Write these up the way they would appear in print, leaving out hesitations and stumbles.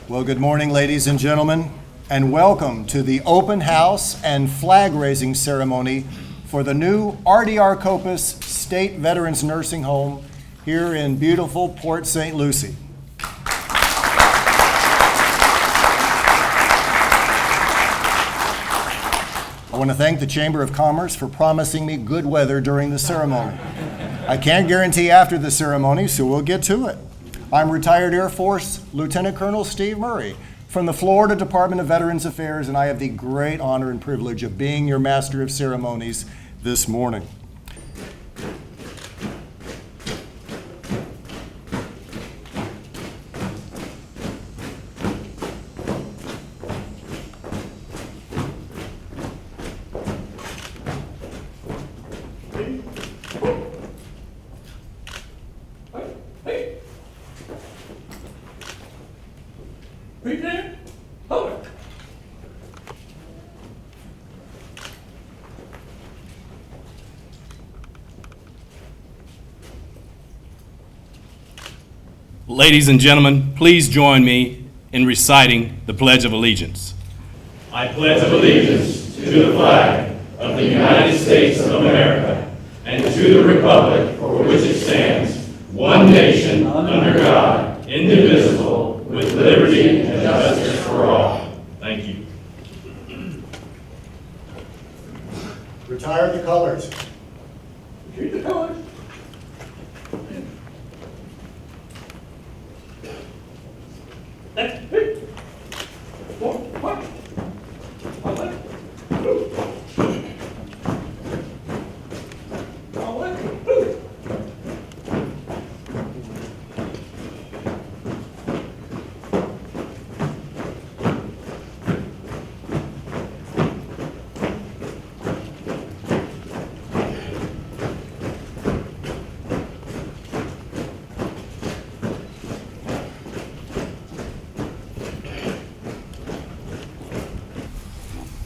Well, good morning, ladies and gentlemen, and welcome to the open house and flag-raising ceremony for the new RDR Copus State Veterans Nursing Home here in beautiful Port St. Lucie. I want to thank the Chamber of Commerce for promising me good weather during the ceremony. I can't guarantee after the ceremony, so we'll get to it. I'm retired Air Force Lieutenant Colonel Steve Murray from the Florida Department of Veterans Affairs, and I have the great honor and privilege of being your Master of Ceremonies this morning. Ladies and gentlemen, please join me in reciting the Pledge of Allegiance. I pledge allegiance to the flag of the United States of America and to the republic for which it stands, one nation, under God, indivisible, with liberty and justice for all. Thank you. Retire the colors. Retreat the colors.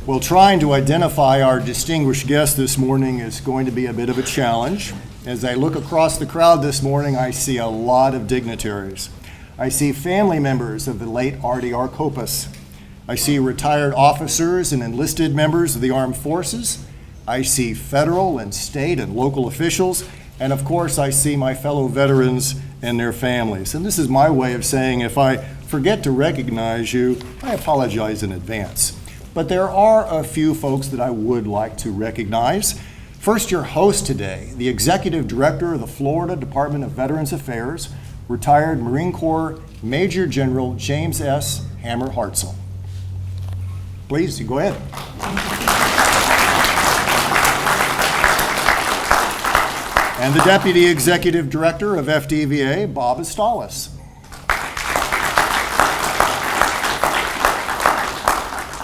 Well, trying to identify our distinguished guest this morning is going to be a bit of a challenge. As I look across the crowd this morning, I see a lot of dignitaries. I see family members of the late RDR Copus. I see retired officers and enlisted members of the armed forces. I see federal and state and local officials. And of course, I see my fellow veterans and their families. And this is my way of saying if I forget to recognize you, I apologize in advance. But there are a few folks that I would like to recognize. First, your host today, the Executive Director of the Florida Department of Veterans Affairs, retired Marine Corps Major General James S. Hammer Hartzell. Please, go ahead. And the Deputy Executive Director of FDVA, Bob Astalis.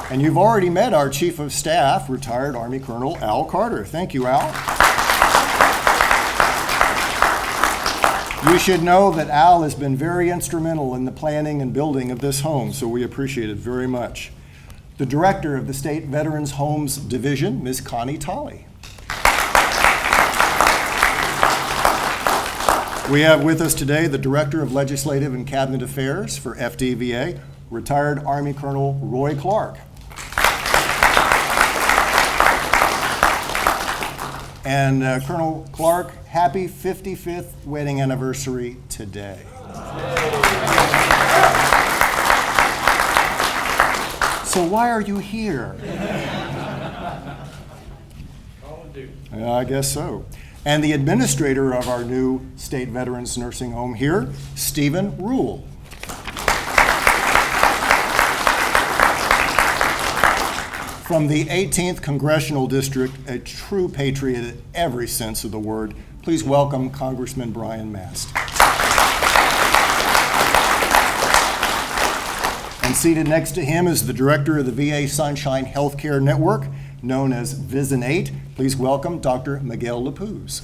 And you've already met our Chief of Staff, retired Army Colonel Al Carter. Thank you, Al. You should know that Al has been very instrumental in the planning and building of this home, so we appreciate it very much. The Director of the State Veterans Homes Division, Ms. Connie Tolley. We have with us today the Director of Legislative and Cabinet Affairs for FDVA, retired Army Colonel Roy Clark. And Colonel Clark, happy 55th wedding anniversary today. So why are you here? I guess so. And the administrator of our new State Veterans Nursing Home here, Stephen Rule. From the 18th Congressional District, a true patriot in every sense of the word, please welcome Congressman Brian Mast. And seated next to him is the director of the VA Sunshine Healthcare Network, known as VISN-8. Please welcome Dr. Miguel Lapuz.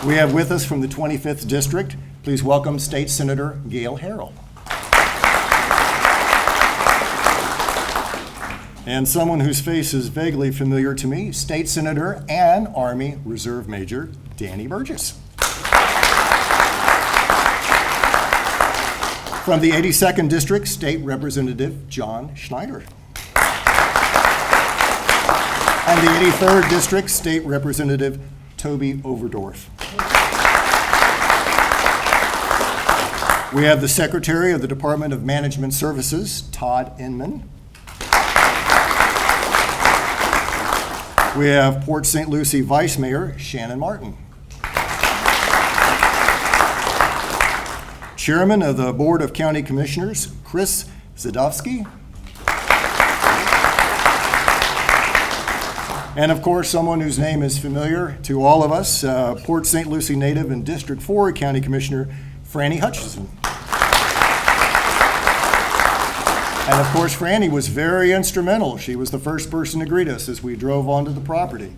We have with us from the 25th District, please welcome State Senator Gail Harrell. And someone whose face is vaguely familiar to me, State Senator and Army Reserve Major Danny Burgess. From the 82nd District, State Representative John Schneider. And the 83rd District, State Representative Toby Overdorf. We have the Secretary of the Department of Management Services, Todd Inman. We have Port St. Lucie Vice Mayor Shannon Martin. Chairman of the Board of County Commissioners, Chris Zadowski. And of course, someone whose name is familiar to all of us, Port St. Lucie native and District 4 County Commissioner, Franny Hutchison. And of course, Franny was very instrumental. She was the first person to greet us as we drove onto the property.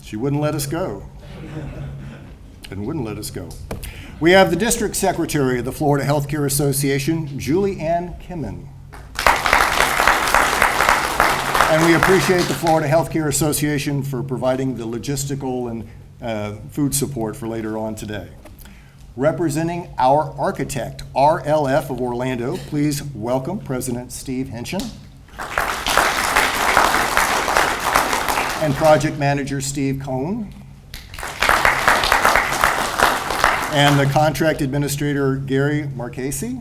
She wouldn't let us go. And wouldn't let us go. We have the District Secretary of the Florida Healthcare Association, Julie Ann Kimmen. And we appreciate the Florida Healthcare Association for providing the logistical and food support for later on today. Representing our architect, RLF of Orlando, please welcome President Steve Hinchin and Project Manager Steve Cohn and the Contract Administrator Gary Marchese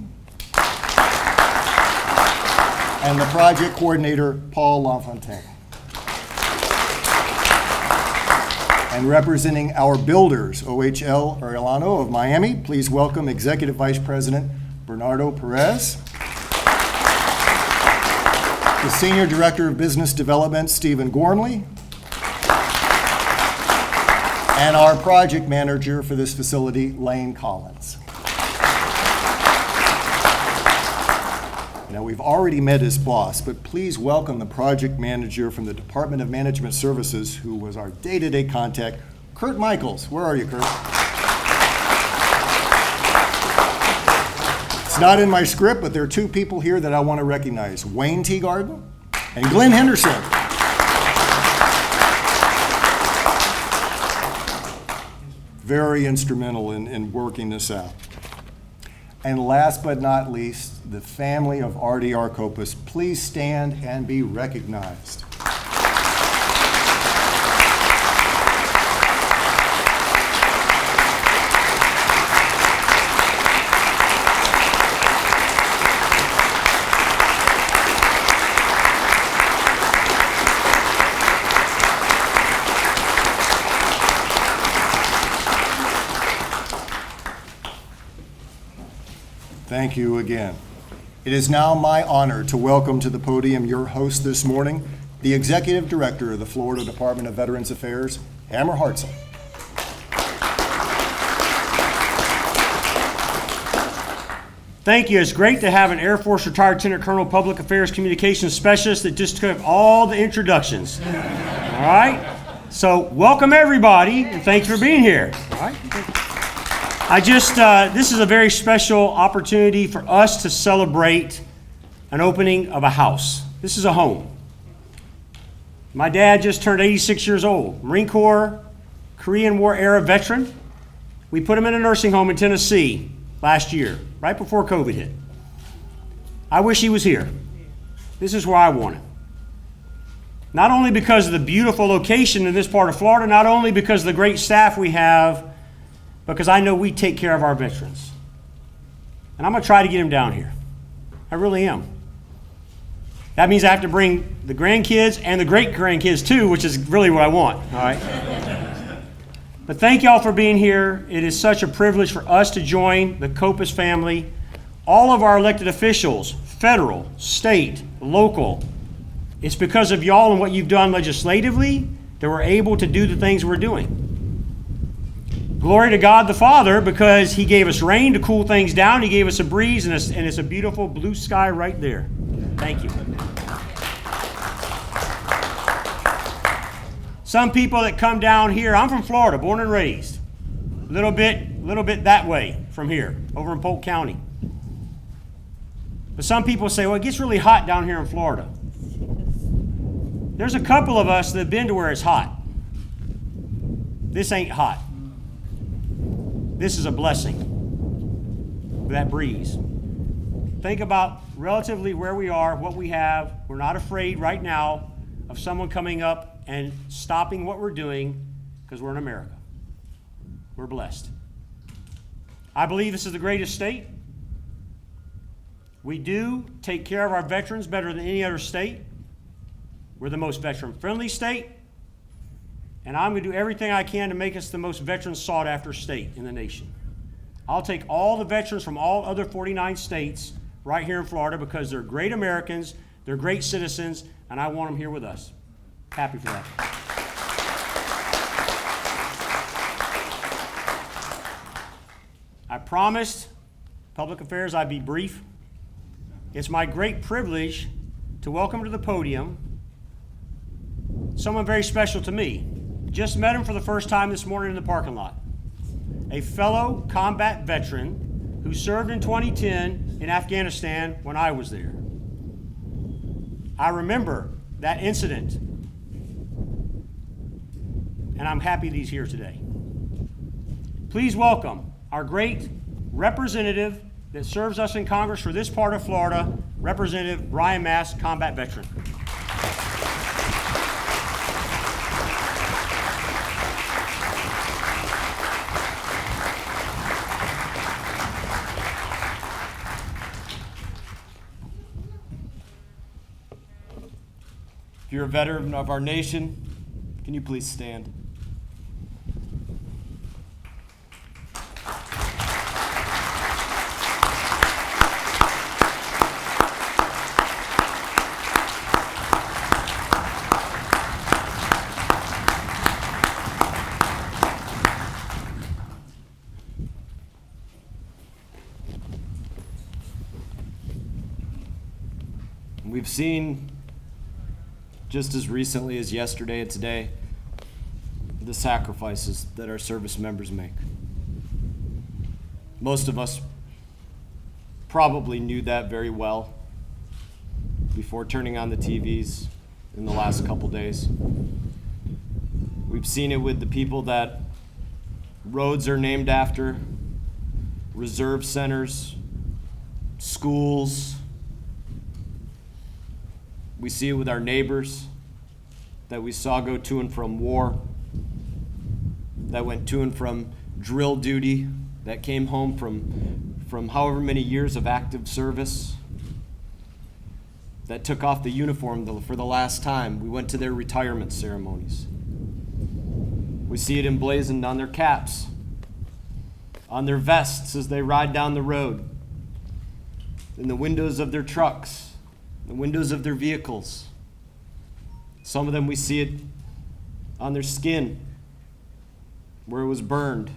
and the Project Coordinator Paul LaFontaine. And representing our builders, OHL Arellano of Miami, please welcome Executive Vice President Bernardo Perez. The Senior Director of Business Development, Stephen Gormley. And our project manager for this facility, Lane Collins. Now, we've already met his boss, but please welcome the project manager from the Department of Management Services, who was our day-to-day contact, Kurt Michaels. Where are you, Kurt? It's not in my script, but there are two people here that I want to recognize, Wayne Teagarden and Glenn Henderson. Very instrumental in working this out. And last but not least, the family of Artie Arcopus. Please stand and be recognized. Thank you again. It is now my honor to welcome to the podium your host this morning, the Executive Director of the Florida Department of Veterans Affairs, Hammer Hartzell. Thank you. It's great to have an Air Force retired Lieutenant Colonel Public Affairs Communications Specialist that just took all the introductions. All right? So welcome everybody, and thanks for being here. All right? This is a very special opportunity for us to celebrate an opening of a house. This is a home. My dad just turned 86 years old, Marine Corps, Korean War era veteran. We put him in a nursing home in Tennessee last year, right before COVID hit. I wish he was here. This is where I want him. Not only because of the beautiful location in this part of Florida, not only because of the great staff we have, because I know we take care of our veterans. And I'm going to try to get him down here. I really am. That means I have to bring the grandkids and the great-grandkids too, which is really what I want, all right? But thank y'all for being here. It is such a privilege for us to join the Copus family, all of our elected officials, federal, state, local. It's because of y'all and what you've done legislatively that we're able to do the things we're doing. Glory to God the Father, because he gave us rain to cool things down. He gave us a breeze, and it's a beautiful blue sky right there. Thank you. Some people that come down here, I'm from Florida, born and raised. A little bit that way from here, over in Polk County. But some people say, well, it gets really hot down here in Florida. There's a couple of us that have been to where it's hot. This ain't hot. This is a blessing. with that breeze. Think about relatively where we are, what we have. We're not afraid right now of someone coming up and stopping what we're doing because we're in America. We're blessed. I believe this is the greatest state. We do take care of our veterans better than any other state. We're the most veteran-friendly state, and I'm going to do everything I can to make us the most veteran-sought-after state in the nation. I'll take all the veterans from all other 49 states right here in Florida because they're great Americans, they're great citizens, and I want them here with us. Happy for that. I promised Public Affairs I'd be brief. It's my great privilege to welcome to the podium someone very special to me. Just met him for the first time this morning in the parking lot. A fellow combat veteran who served in 2010 in Afghanistan when I was there. I remember that incident, and I'm happy that he's here today. Please welcome our great representative that serves us in Congress for this part of Florida, Representative Brian Mast, combat veteran. If you're a veteran of our nation, can you please stand? We've seen, just as recently as yesterday and today, the sacrifices that our service members make. Most of us probably knew that very well before turning on the TVs in the last couple days. We've seen it with the people that roads are named after, reserve centers, schools. We see it with our neighbors that we saw go to and from war, that went to and from drill duty, that came home from however many years of active service, that took off the uniform for the last time. We went to their retirement ceremonies. We see it emblazoned on their caps, on their vests as they ride down the road, in the windows of their trucks, the windows of their vehicles. Some of them we see it on their skin where it was burned,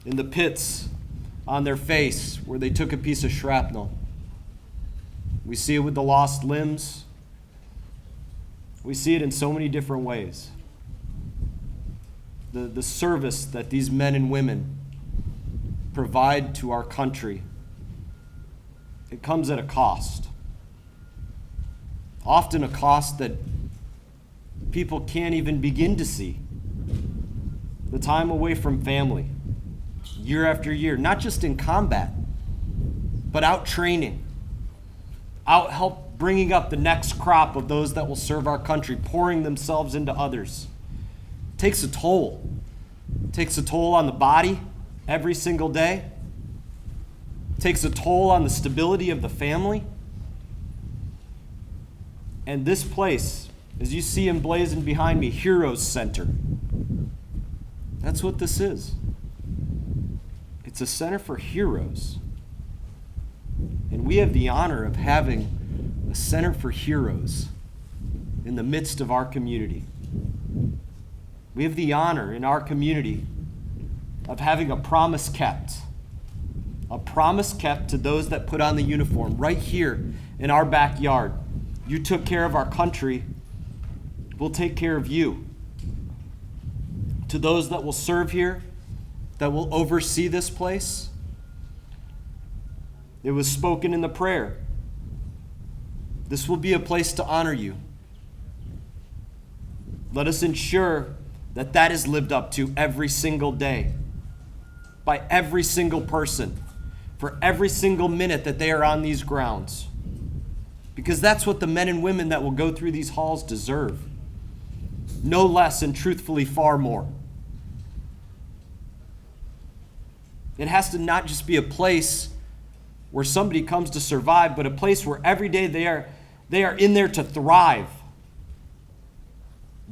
in the pits on their face where they took a piece of shrapnel. We see it with the lost limbs. We see it in so many different ways. The service that these men and women provide to our country, it comes at a cost. Often a cost that people can't even begin to see. The time away from family, year after year, not just in combat, but out training, out help bringing up the next crop of those that will serve our country, pouring themselves into others. It takes a toll. It takes a toll on the body every single day. It takes a toll on the stability of the family. And this place, as you see emblazoned behind me, Heroes Center, that's what this is. It's a center for heroes. And we have the honor of having a center for heroes in the midst of our community. We have the honor in our community of having a promise kept to those that put on the uniform right here in our backyard. You took care of our country, we'll take care of you. To those that will serve here, that will oversee this place, it was spoken in the prayer. This will be a place to honor you. Let us ensure that that is lived up to every single day by every single person for every single minute that they are on these grounds. Because that's what the men and women that will go through these halls deserve. No less, and truthfully far more. It has to not just be a place where somebody comes to survive, but a place where every day they are in there to thrive.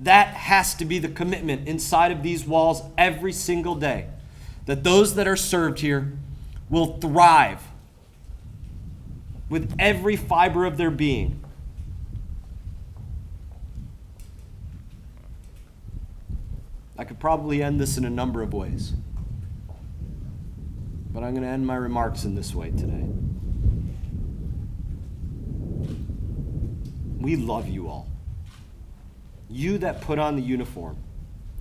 That has to be the commitment inside of these walls every single day. That those that are served here will thrive with every fiber of their being. I could probably end this in a number of ways, but I'm going to end my remarks in this way today. We love you all. You that put on the uniform.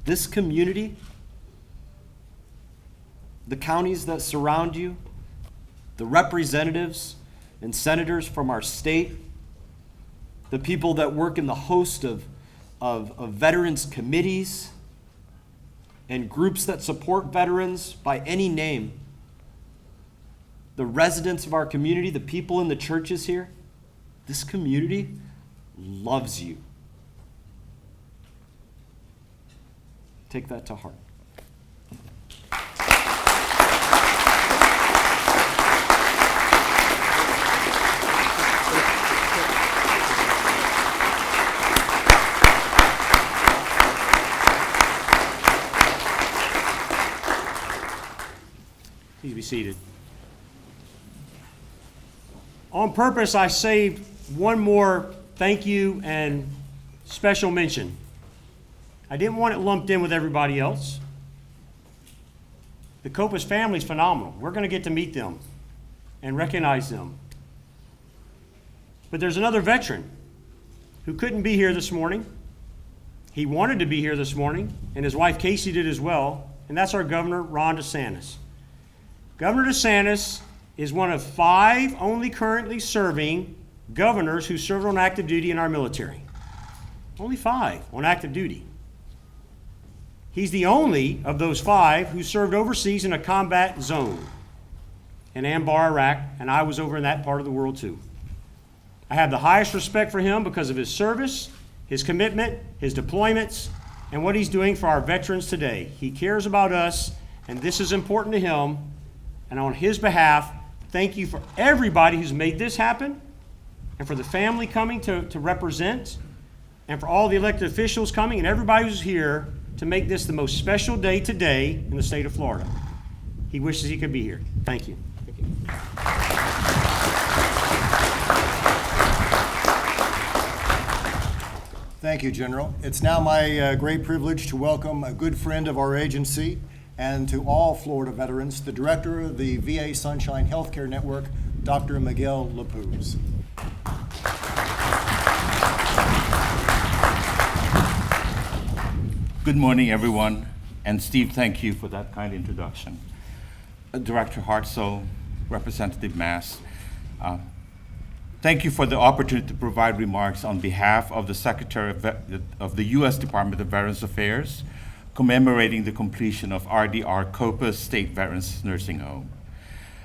This community, the counties that surround you, the representatives and senators from our state, the people that work in the host of veterans committees and groups that support veterans by any name, the residents of our community, the people in the churches here, this community loves you. Take that to heart. Please be seated. On purpose, I saved one more thank you and special mention. I didn't want it lumped in with everybody else. The Copas family is phenomenal. We're going to get to meet them and recognize them. But there's another veteran who couldn't be here this morning. He wanted to be here this morning, and his wife Casey did as well, and that's our Governor, Ron DeSantis. Governor DeSantis is one of 5 only currently serving governors who served on active duty in our military. Only 5 on active duty. He's the only of those 5 who served overseas in a combat zone in Anbar, Iraq, and I was over in that part of the world too. I have the highest respect for him because of his service, his commitment, his deployments, and what he's doing for our veterans today. He cares about us, and this is important to him. And on his behalf, thank you for everybody who's made this happen, and for the family coming to represent, and for all the elected officials coming, and everybody who's here to make this the most special day today in the state of Florida. He wishes he could be here. Thank you. Thank you, General. It's now my great privilege to welcome a good friend of our agency and to all Florida veterans, the director of the VA Sunshine Healthcare Network, Dr. Miguel Lapuz. Good morning, everyone. And Steve, thank you for that kind introduction. Director Hartzell, Representative Mass, thank you for the opportunity to provide remarks on behalf of the Secretary of the U.S. Department of Veterans Affairs, commemorating the completion of RDR Copas State Veterans Nursing Home.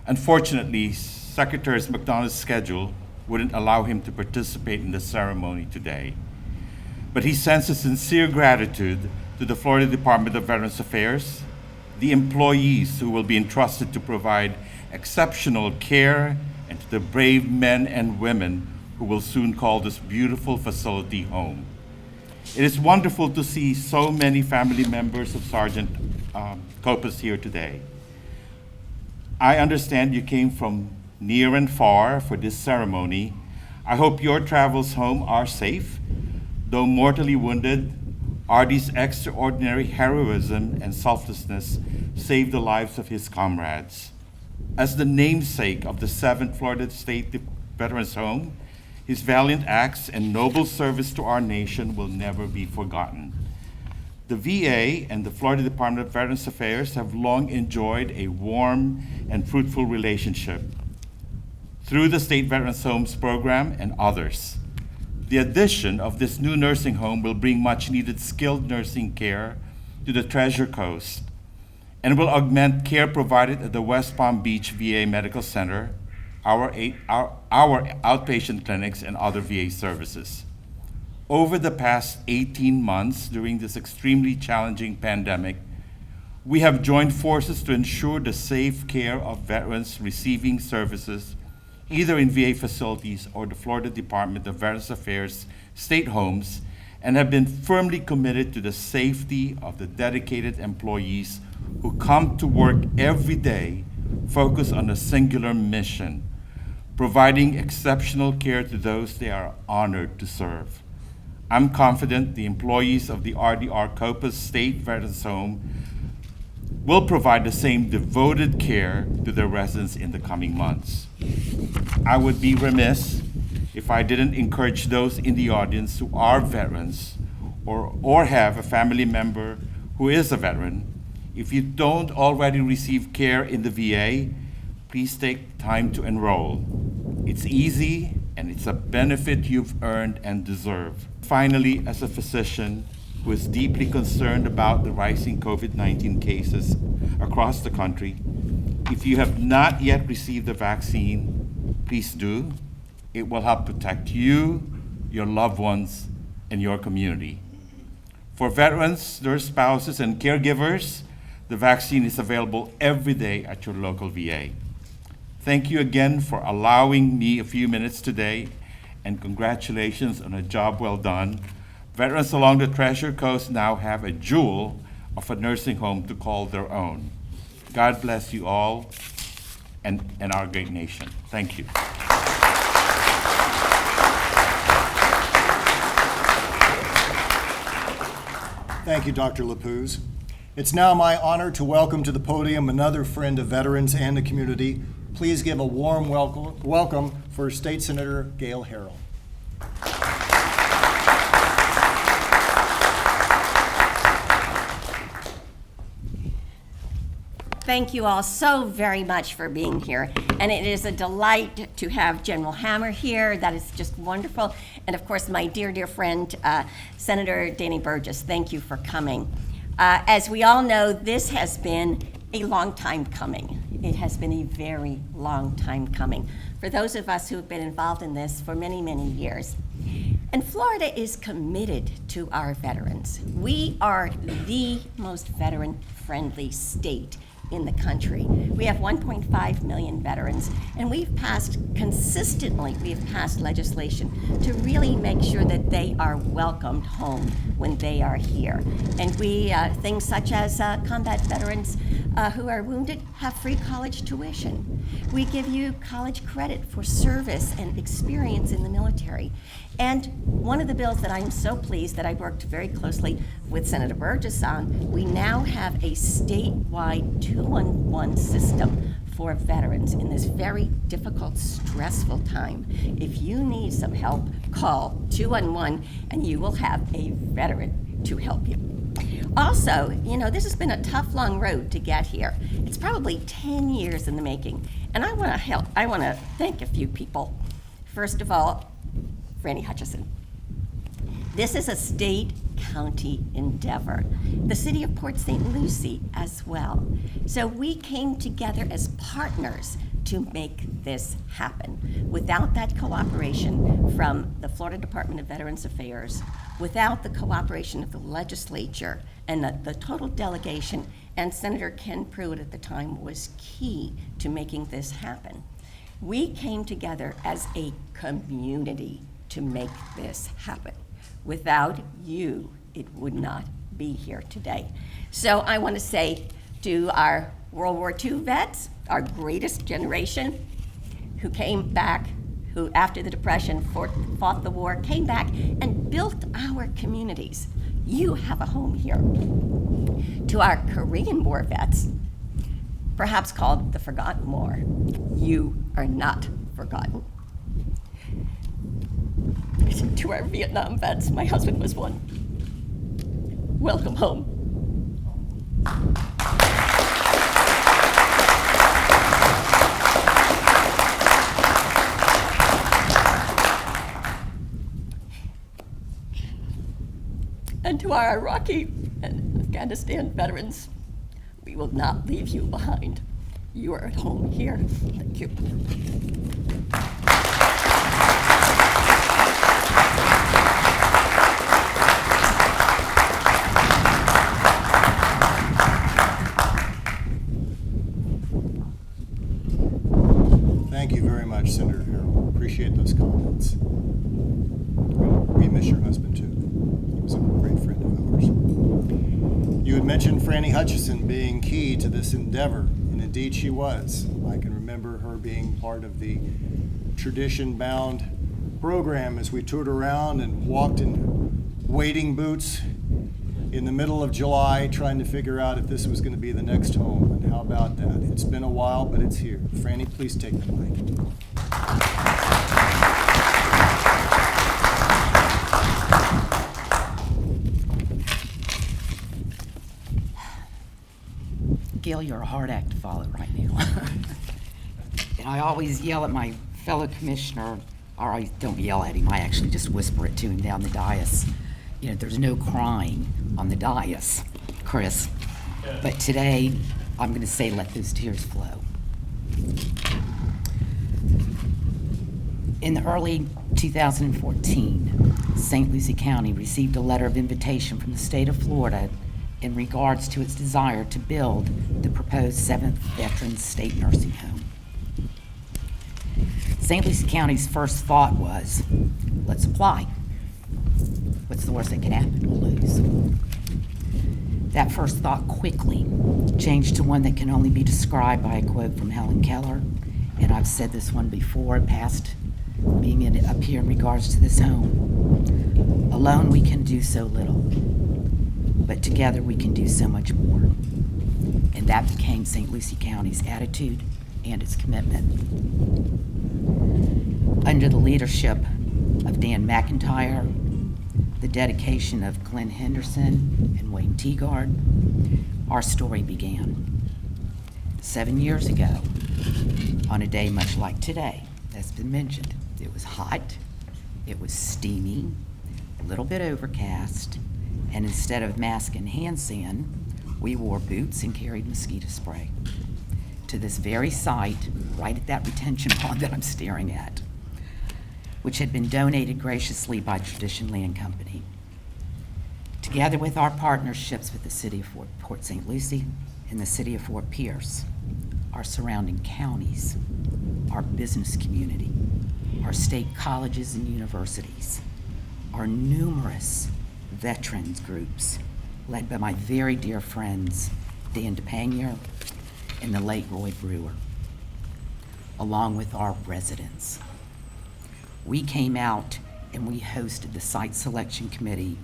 Unfortunately, Secretary McDonough's schedule wouldn't allow him to participate in the ceremony today. But he sends his sincere gratitude to the Florida Department of Veterans Affairs, the employees who will be entrusted to provide exceptional care, and to the brave men and women who will soon call this beautiful facility home. It is wonderful to see so many family members of Sergeant Copas here today. I understand you came from near and far for this ceremony. I hope your travels home are safe. Though mortally wounded, Artie's extraordinary heroism and selflessness saved the lives of his comrades. As the namesake of the 7th Florida State Veterans Home, his valiant acts and noble service to our nation will never be forgotten. The VA and the Florida Department of Veterans Affairs have long enjoyed a warm and fruitful relationship through the State Veterans Homes program and others. The addition of this new nursing home will bring much needed skilled nursing care to the Treasure Coast. and will augment care provided at the West Palm Beach VA Medical Center, our outpatient clinics, and other VA services. Over the past 18 months during this extremely challenging pandemic, we have joined forces to ensure the safe care of veterans receiving services either in VA facilities or the Florida Department of Veterans Affairs state homes, and have been firmly committed to the safety of the dedicated employees who come to work every day focused on a singular mission, providing exceptional care to those they are honored to serve. I'm confident the employees of the RDR Copas State Veterans Home will provide the same devoted care to their residents in the coming months. I would be remiss if I didn't encourage those in the audience who are veterans or have a family member who is a veteran. If you don't already receive care in the VA, please take time to enroll. It's easy and it's a benefit you've earned and deserve. Finally, as a physician who is deeply concerned about the rising COVID-19 cases across the country, if you have not yet received the vaccine, please do. It will help protect you, your loved ones, and your community. For veterans, their spouses, and caregivers, the vaccine is available every day at your local VA. Thank you again for allowing me a few minutes today, and congratulations on a job well done. Veterans along the Treasure Coast now have a jewel of a nursing home to call their own. God bless you all and our great nation. Thank you. Thank you, Dr. Lapuz. It's now my honor to welcome to the podium another friend of veterans and the community. Please give a warm welcome for State Senator Gail Harrell. Thank you all so very much for being here. And it is a delight to have General Hammer here. That is just wonderful. And of course, my dear, dear friend, Senator Danny Burgess, thank you for coming. As we all know, this has been a long time coming. It has been a very long time coming for those of us who have been involved in this for many, many years. And Florida is committed to our veterans. We are the most veteran-friendly state in the country. We have 1.5 million veterans, and we've passed legislation to really make sure that they are welcomed home when they are here. And things such as combat veterans who are wounded have free college tuition. We give you college credit for service and experience in the military. And one of the bills that I'm so pleased that I worked very closely with Senator Burgess on, we now have a statewide 2-1-1 system for veterans in this very difficult, stressful time. If you need some help, call 211 and you will have a veteran to help you. Also, this has been a tough, long road to get here. It's probably 10 years in the making. And I want to thank a few people. First of all, Franny Hutchison. This is a state-county endeavor. The city of Port St. Lucie as well. So we came together as partners to make this happen. Without that cooperation from the Florida Department of Veterans Affairs, without the cooperation of the legislature and the total delegation, and Senator Ken Pruitt at the time was key to making this happen. We came together as a community to make this happen. Without you, it would not be here today. So I want to say to our World War II vets, our greatest generation, who came back, who after the Depression fought the war, came back and built our communities. You have a home here. To our Korean War vets, perhaps called the Forgotten War, you are not forgotten. To our Vietnam vets, my husband was one. Welcome home. And to our Iraqi and Afghanistan veterans, we will not leave you behind. You are at home here. Thank you. Thank you very much, Senator Harrell. Appreciate those comments. We miss your husband, too. He was a great friend of ours. You had mentioned Franny Hutchison being key to this endeavor, and indeed she was. I can remember her being part of the tradition-bound program as we toured around and walked in wading boots in the middle of July trying to figure out if this was going to be the next home. And how about that? It's been a while, but it's here. Franny, please take the mic. Gail, you're a hard act to follow right now. And I always yell at my fellow commissioner, or I don't yell at him, I actually just whisper it to him down the dais. You know, there's no crying on the dais, Chris. But today, I'm going to say let those tears flow. In the early 2014, St. Lucie County received a letter of invitation from the state of Florida in regards to its desire to build the proposed 7th Veterans State Nursing Home. St. Lucie County's first thought was, let's apply. What's the worst that can happen? We'll lose. That first thought quickly changed to one that can only be described by a quote from Helen Keller, and I've said this one before, past being up here in regards to this home. Alone we can do so little, but together we can do so much more. And that became St. Lucie County's attitude and its commitment. Under the leadership of Dan McIntyre, the dedication of Glenn Henderson and Wayne Teagard, our story began. 7 years ago, on a day much like today, that's been mentioned. It was hot, it was steamy, a little bit overcast, and instead of mask and hand sand, we wore boots and carried mosquito spray to this very site, right at that retention pond that I'm staring at, which had been donated graciously by Tradition Land Company. Together with our partnerships with the city of Port St. Lucie and the city of Fort Pierce, our surrounding counties, our business community, our state colleges and universities, our numerous veterans groups led by my very dear friends, Dan DePanier and the late Roy Brewer, along with our residents. We came out and we hosted the site selection committee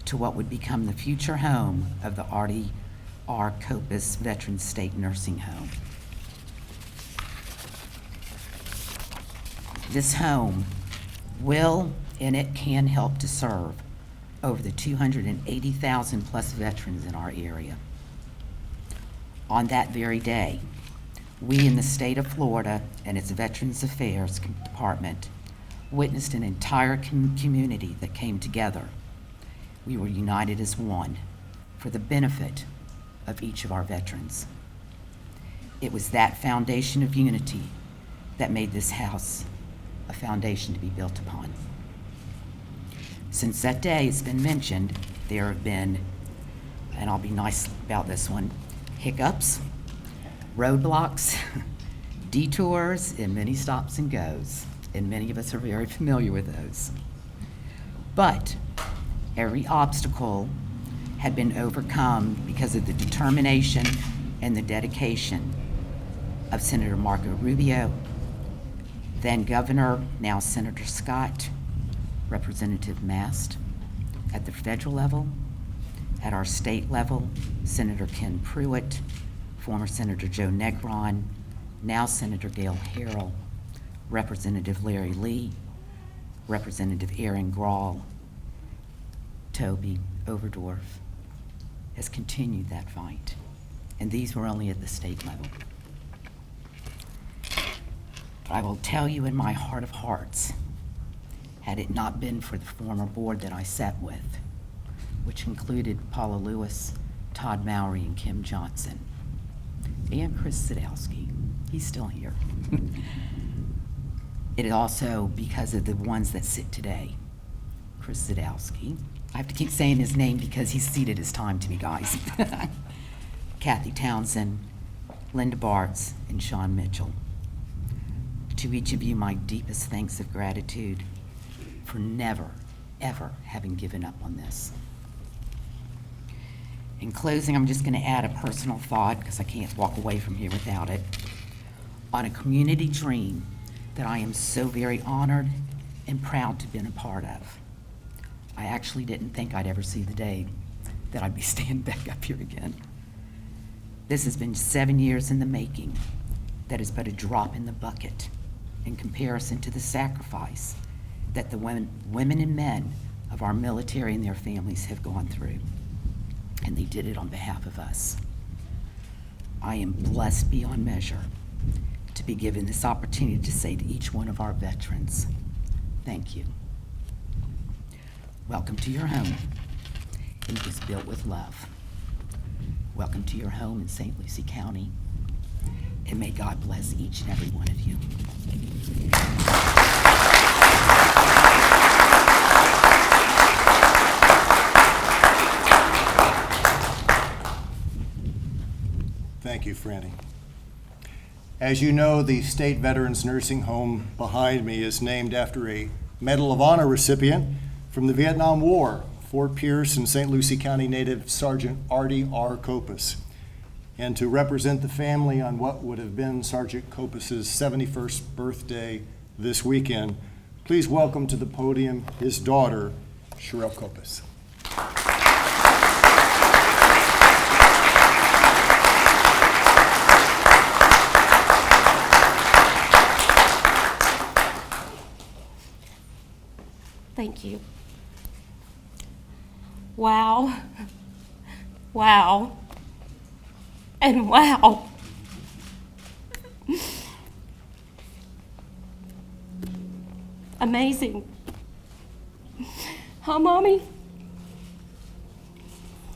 to what would become the future home of the Artie R. Kopis Veterans State Nursing Home. This home will and it can help to serve over the 280,000 plus veterans in our area. On that very day, we in the state of Florida and its Veterans Affairs Department witnessed an entire community that came together. We were united as one for the benefit of each of our veterans. It was that foundation of unity that made this house a foundation to be built upon. Since that day, it's been mentioned, there have been, and I'll be nice about this one, hiccups, roadblocks, detours, and many stops and goes. And many of us are very familiar with those. But every obstacle had been overcome because of the determination and the dedication of Senator Marco Rubio, then Governor, now Senator Scott, Representative Mast, at the federal level, at our state level, Senator Ken Pruitt, former Senator Joe Negron, now Senator Gail Harrell, Representative Larry Lee, Representative Aaron Grawl, Toby Overdorf has continued that fight. And these were only at the state level. But I will tell you in my heart of hearts, had it not been for the former board that I sat with, which included Paula Lewis, Todd Mowry, and Kim Johnson, and Chris Sadowski. He's still here. It is also because of the ones that sit today. Chris Sadowski. I have to keep saying his name because he's ceded his time to me, guys. Kathy Townsend, Linda Bartz, and Sean Mitchell. To each of you, my deepest thanks of gratitude for never, ever having given up on this. In closing, I'm just going to add a personal thought because I can't walk away from here without it. On a community dream that I am so very honored and proud to have been a part of. I actually didn't think I'd ever see the day that I'd be standing back up here again. This has been 7 years in the making. That is but a drop in the bucket in comparison to the sacrifice that the women and men of our military and their families have gone through. And they did it on behalf of us. I am blessed beyond measure to be given this opportunity to say to each one of our veterans, thank you. Welcome to your home. It was built with love. Welcome to your home in St. Lucie County. And may God bless each and every one of you. Thank you, Franny. As you know, the State Veterans Nursing Home behind me is named after a Medal of Honor recipient from the Vietnam War, Fort Pierce and St. Lucie County native Sergeant Artie R. Kopus. And to represent the family on what would have been Sergeant Kopus's 71st birthday this weekend, please welcome to the podium his daughter, Sherelle Kopus. Thank you. Wow. Wow. And wow. Amazing. Huh, Mommy?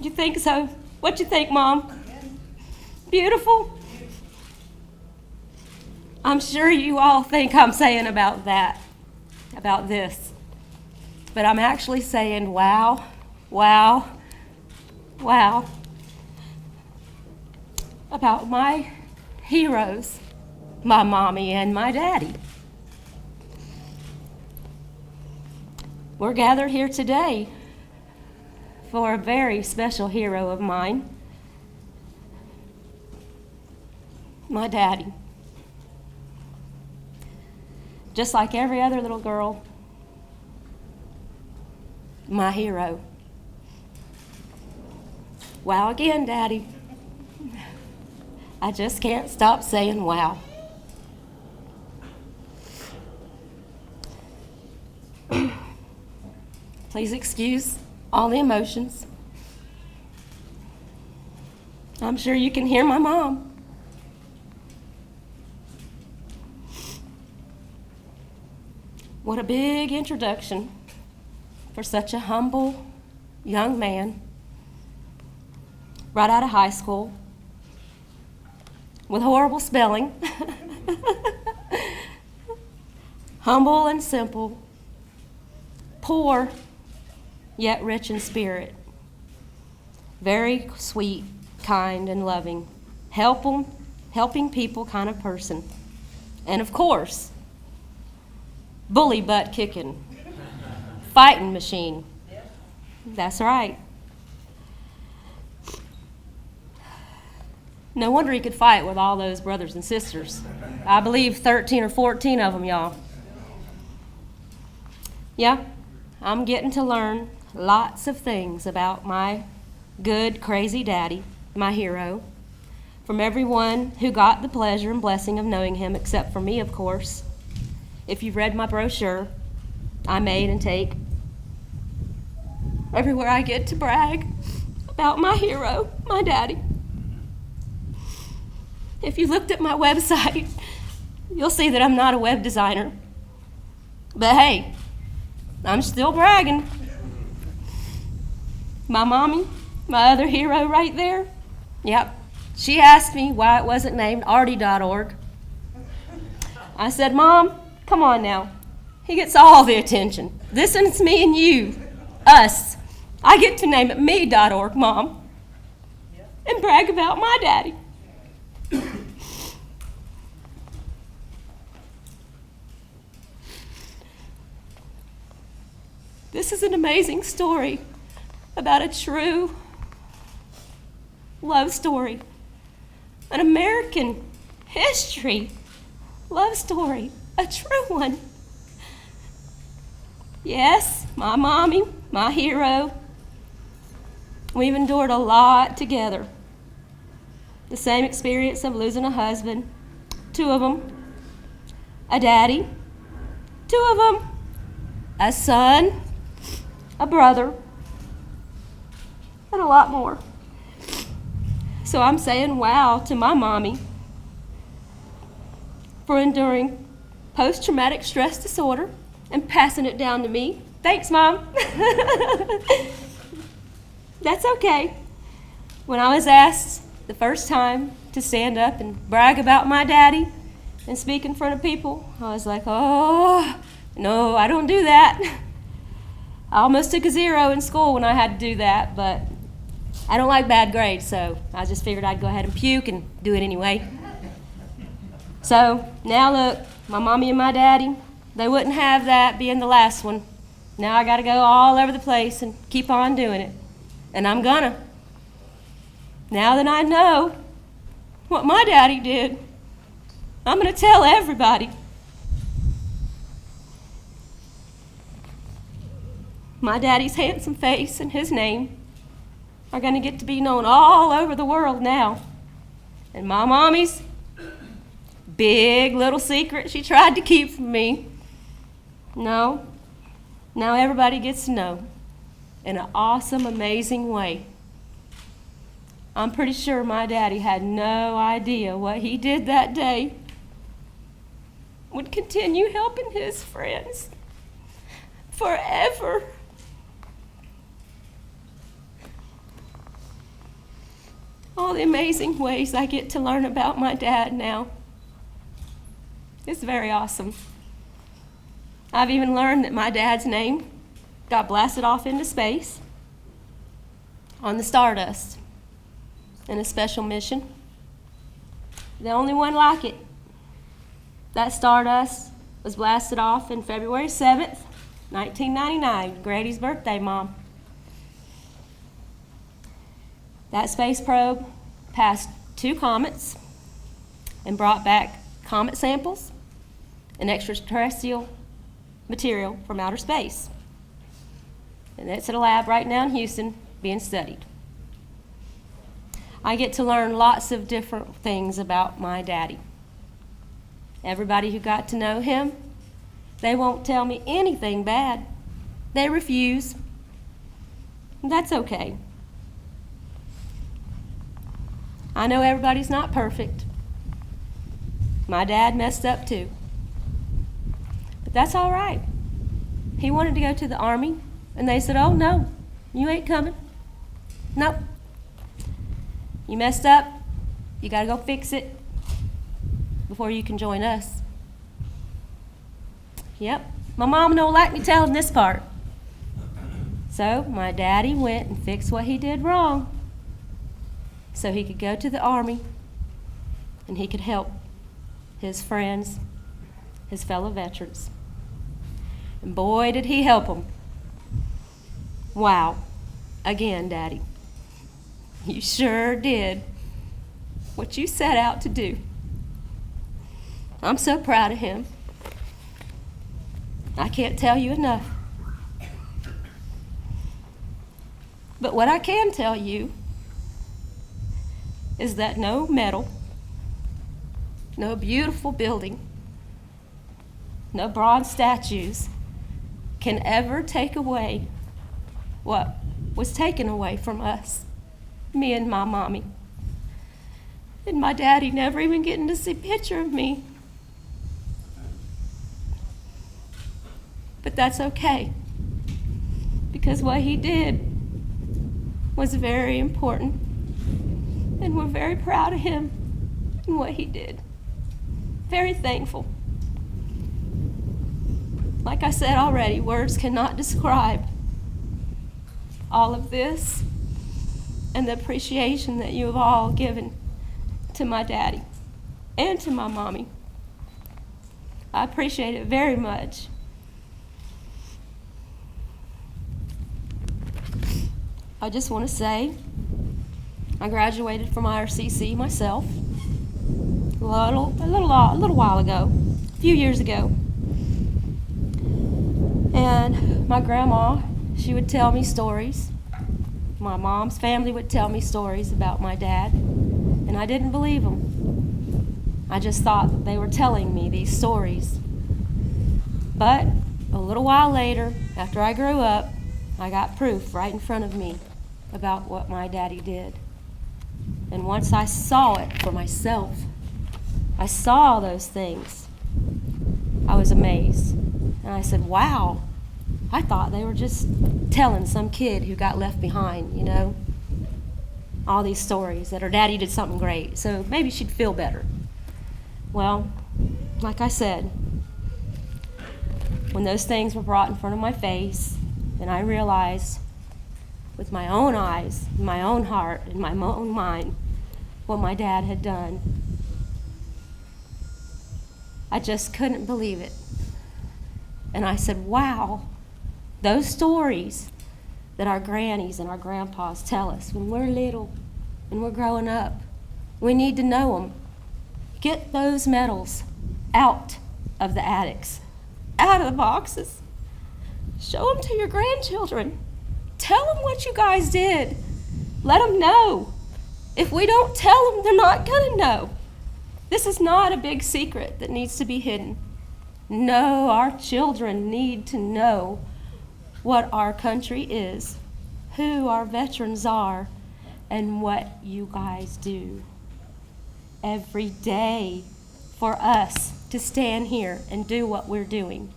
You think so? What you think, Mom? Beautiful? I'm sure you all think I'm saying about this. But I'm actually saying wow, wow, wow. About my heroes, my mommy and my daddy. We're gathered here today for a very special hero of mine, my daddy. Just like every other little girl, my hero. Wow again, Daddy. I just can't stop saying wow. Please excuse all the emotions. I'm sure you can hear my mom. What a big introduction for such a humble young man right out of high school with horrible spelling. Humble and simple, poor yet rich in spirit, very sweet, kind, and loving, helping people kind of person. And of course, bully butt kicking, fighting machine. That's right. No wonder he could fight with all those brothers and sisters. I believe 13 or 14 of them, y'all. Yeah, I'm getting to learn lots of things about my good, crazy daddy, my hero, from everyone who got the pleasure and blessing of knowing him, except for me, of course. If you've read my brochure, I made and take everywhere I get to brag about my hero, my daddy. If you looked at my website, you'll see that I'm not a web designer. But hey, I'm still bragging. My mommy, my other hero right there, yep, She asked me why it wasn't named Artie.org. I said, Mom, come on now. He gets all the attention. This one's me and you, us. I get to name it me.org, Mom, and brag about my daddy. This is an amazing story about a true love story, an American history love story, a true one. Yes, my mommy, my hero. We've endured a lot together. The same experience of losing a husband, 2 of them, a daddy, 2 of them, a son, a brother, and a lot more. So I'm saying wow to my mommy for enduring post-traumatic stress disorder and passing it down to me. Thanks, Mom. That's okay. When I was asked the first time to stand up and brag about my daddy and speak in front of people, I was like, oh, no, I don't do that. I almost took a 0 in school when I had to do that, but I don't like bad grades, so I just figured I'd go ahead and puke and do it anyway. So now look, my mommy and my daddy, they wouldn't have that being the last one. Now I gotta go all over the place and keep on doing it. And I'm gonna. Now that I know what my daddy did, I'm gonna tell everybody. My daddy's handsome face and his name are gonna get to be known all over the world now. And my mommy's big little secret she tried to keep from me, no, now everybody gets to know in an awesome, amazing way. I'm pretty sure my daddy had no idea what he did that day would continue helping his friends forever. All the amazing ways I get to learn about my dad now. It's very awesome. I've even learned that my dad's name got blasted off into space on the Stardust in a special mission. The only one like it. That Stardust was blasted off in February 7th, 1999, Grady's birthday, Mom. That space probe passed 2 comets and brought back comet samples and extraterrestrial material from outer space. And it's at a lab right now in Houston being studied. I get to learn lots of different things about my daddy. Everybody who got to know him, they won't tell me anything bad. They refuse. That's okay. I know everybody's not perfect. My dad messed up too. But that's all right. He wanted to go to the Army, and they said, oh no, you ain't coming. Nope. You messed up, you gotta go fix it before you can join us. Yep, my mom don't like me telling this part. So my daddy went and fixed what he did wrong so he could go to the Army and he could help his friends, his fellow veterans. And boy, did he help them. Wow. Again, Daddy, you sure did what you set out to do. I'm so proud of him. I can't tell you enough. But what I can tell you is that no medal, no beautiful building, no bronze statues can ever take away what was taken away from us, me and my mommy. And my daddy never even getting to see a picture of me. But that's okay, because what he did was very important And we're very proud of him and what he did. Very thankful. Like I said already, words cannot describe all of this and the appreciation that you have all given to my daddy and to my mommy. I appreciate it very much. I just want to say I graduated from IRCC myself a little while ago, a few years ago. And my grandma, she would tell me stories. My mom's family would tell me stories about my dad, and I didn't believe them. I just thought that they were telling me these stories. But a little while later, after I grew up, I got proof right in front of me about what my daddy did. And once I saw it for myself, I saw those things, I was amazed. And I said, wow, I thought they were just telling some kid who got left behind, you know, all these stories that her daddy did something great, so maybe she'd feel better. Well, like I said, when those things were brought in front of my face, and I realized with my own eyes, my own heart, and my own mind what my dad had done, I just couldn't believe it. And I said, wow, those stories that our grannies and our grandpas tell us when we're little and we're growing up, we need to know them. Get those medals out of the attics, out of the boxes. Show them to your grandchildren. Tell them what you guys did. Let them know. If we don't tell them, they're not gonna know. This is not a big secret that needs to be hidden. No, our children need to know what our country is, who our veterans are, and what you guys do every day for us to stand here and do what we're doing.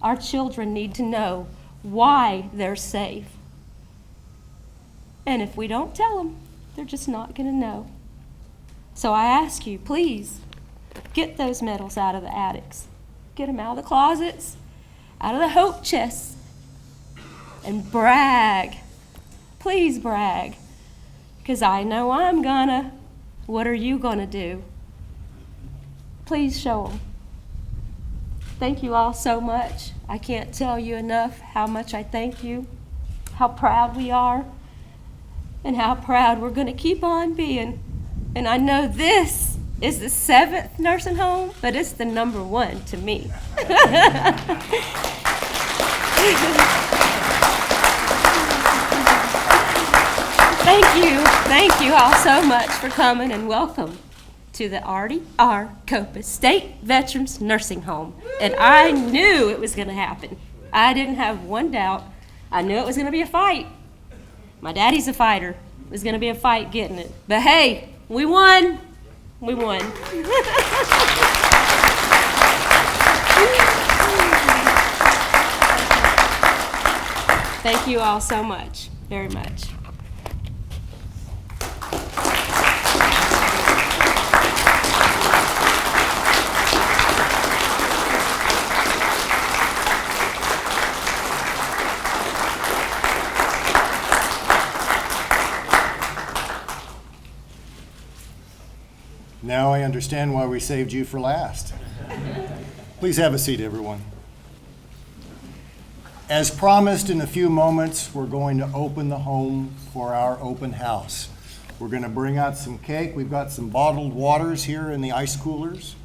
Our children need to know why they're safe. And if we don't tell them, they're just not going to know. So I ask you, please, get those medals out of the attics. Get them out of the closets, out of the hope chests, and brag. Please brag, because I know I'm gonna. What are you gonna do? Please show them. Thank you all so much. I can't tell you enough how much I thank you, how proud we are, and how proud we're gonna keep on being. And I know this is the 7th nursing home, but it's the number 1 to me. Thank you all so much for coming, and welcome to the Artie R. Kopus State Veterans Nursing Home. And I knew it was gonna happen. I didn't have one doubt. I knew it was gonna be a fight. My daddy's a fighter. It was gonna be a fight getting it. But hey, we won. We won. Thank you all so much, very much. Now I understand why we saved you for last. Please have a seat, everyone. As promised, in a few moments, we're going to open the home for our open house. We're going to bring out some cake. We've got some bottled waters here in the ice coolers.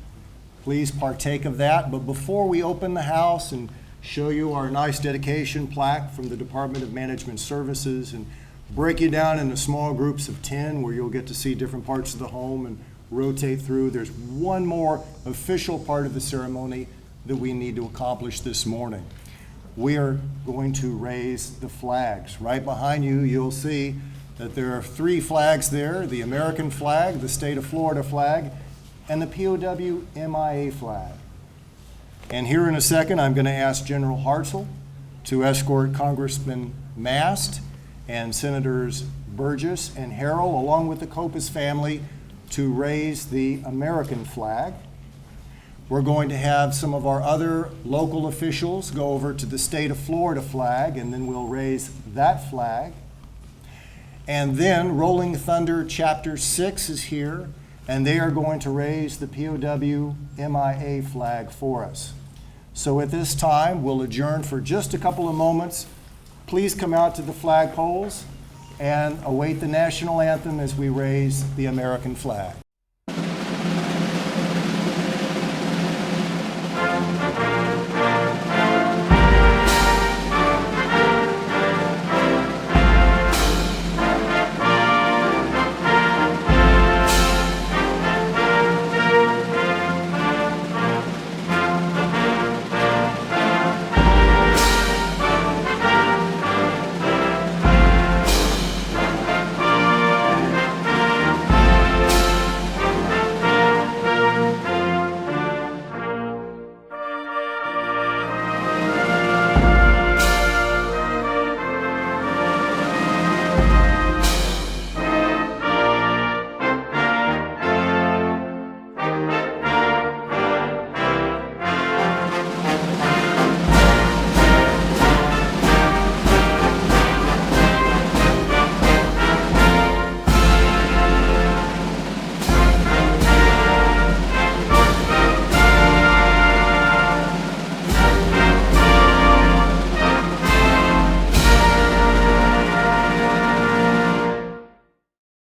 Please partake of that. But before we open the house and show you our nice dedication plaque from the Department of Management Services and break you down into small groups of 10 where you'll get to see different parts of the home and rotate through, there's one more official part of the ceremony that we need to accomplish this morning. We are going to raise the flags. Right behind you, you'll see that there are 3 flags there, the American flag, the state of Florida flag, and the POW MIA flag. And here in a second, I'm going to ask General Hartzell to escort Congressman Mast and Senators Burgess, and Harrell, along with the Copas family, to raise the American flag. We're going to have some of our other local officials go over to the state of Florida flag, and then we'll raise that flag. And then Rolling Thunder Chapter 6 is here, and they are going to raise the POW MIA flag for us. So at this time, we'll adjourn for just a couple of moments. Please come out to the flagpoles and await the national anthem as we raise the American flag.